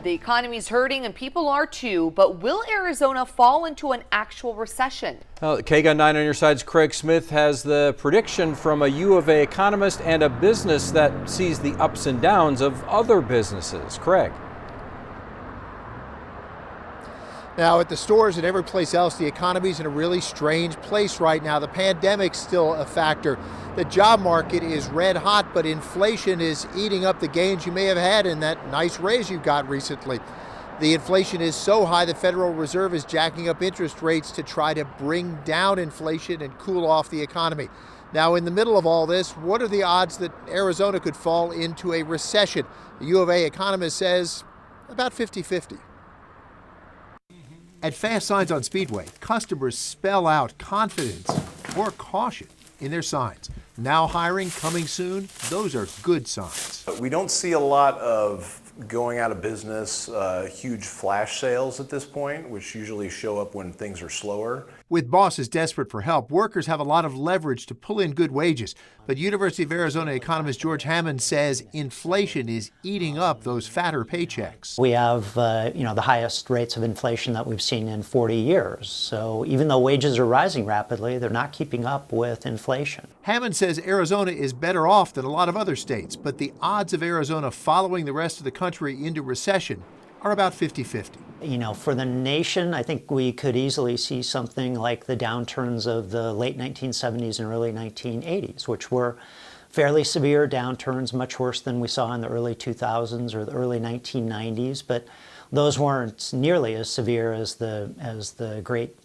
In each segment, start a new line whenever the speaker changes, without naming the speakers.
The economy's hurting and people are too, but will Arizona fall into an actual recession?
Well, KGUN 9 on your side's Craig Smith has the prediction from a U of A economist and a business that sees the ups and downs of other businesses. Craig.
Now, at the stores and every place else, the economy's in a really strange place right now. The pandemic's still a factor. The job market is red hot, but inflation is eating up the gains you may have had in that nice raise you got recently. The inflation is so high, the Federal Reserve is jacking up interest rates to try to bring down inflation and cool off the economy. Now, in the middle of all this, what are the odds that Arizona could fall into a recession? The U of A economist says about 50-50. At fast signs on Speedway, customers spell out confidence or caution in their signs. Now hiring, coming soon, those are good signs.
We don't see a lot of going out of business, huge flash sales at this point, which usually show up when things are slower.
With bosses desperate for help, workers have a lot of leverage to pull in good wages. But University of Arizona economist George Hammond says inflation is eating up those fatter paychecks.
We have, the highest rates of inflation that we've seen in 40 years. So even though wages are rising rapidly, they're not keeping up with inflation.
Hammond says Arizona is better off than a lot of other states, but the odds of Arizona following the rest of the country into recession are about 50-50.
For the nation, I think we could easily see something like the downturns of the late 1970s and early 1980s, which were fairly severe downturns, much worse than we saw in the early 2000s or the early 1990s, but those weren't nearly as severe as the great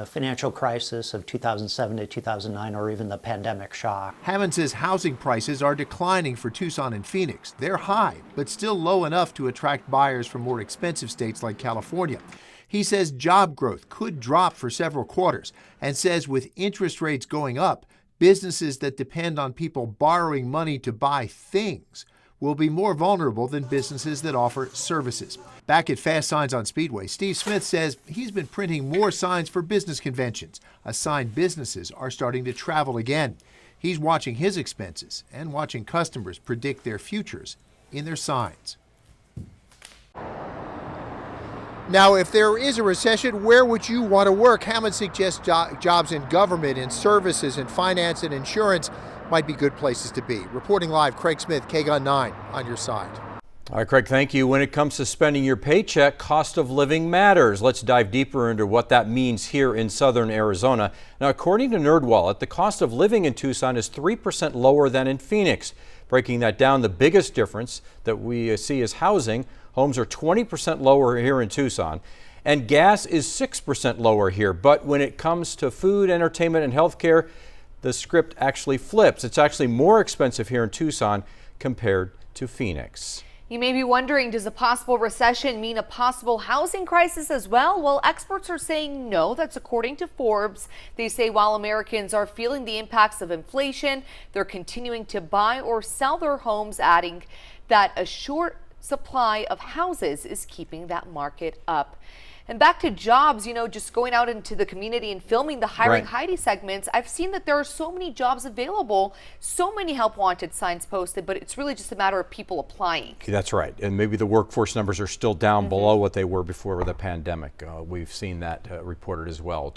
financial crisis of 2007 to 2009 or even the pandemic shock.
Hammond says housing prices are declining for Tucson and Phoenix. They're high, but still low enough to attract buyers from more expensive states like California. He says job growth could drop for several quarters and says with interest rates going up, businesses that depend on people borrowing money to buy things will be more vulnerable than businesses that offer services. Back at Fast Signs on Speedway, Steve Smith says he's been printing more signs for business conventions, a sign businesses are starting to travel again. He's watching his expenses and watching customers predict their futures in their signs. Now, if there is a recession, where would you want to work? Hammond suggests jobs in government, in services, in finance, and insurance might be good places to be. Reporting live, Craig Smith, KGUN 9 on your side.
All right, Craig, thank you. When it comes to spending your paycheck, cost of living matters. Let's dive deeper into what that means here in southern Arizona. Now, according to NerdWallet, the cost of living in Tucson is 3% lower than in Phoenix. Breaking that down, the biggest difference that we see is housing. Homes are 20% lower here in Tucson, and gas is 6% lower here. But when it comes to food, entertainment, and healthcare, the script actually flips. It's actually more expensive here in Tucson compared to Phoenix.
You may be wondering, does a possible recession mean a possible housing crisis as well? Well, experts are saying no. That's according to Forbes. They say while Americans are feeling the impacts of inflation, they're continuing to buy or sell their homes, adding that a short supply of houses is keeping that market up. And back to jobs, just going out into the community and filming the Hiring Heidi segments, I've seen that there are so many jobs available, so many help wanted signs posted, but it's really just a matter of people applying.
That's right. And maybe the workforce numbers are still down below what they were before the pandemic. We've seen that reported as well.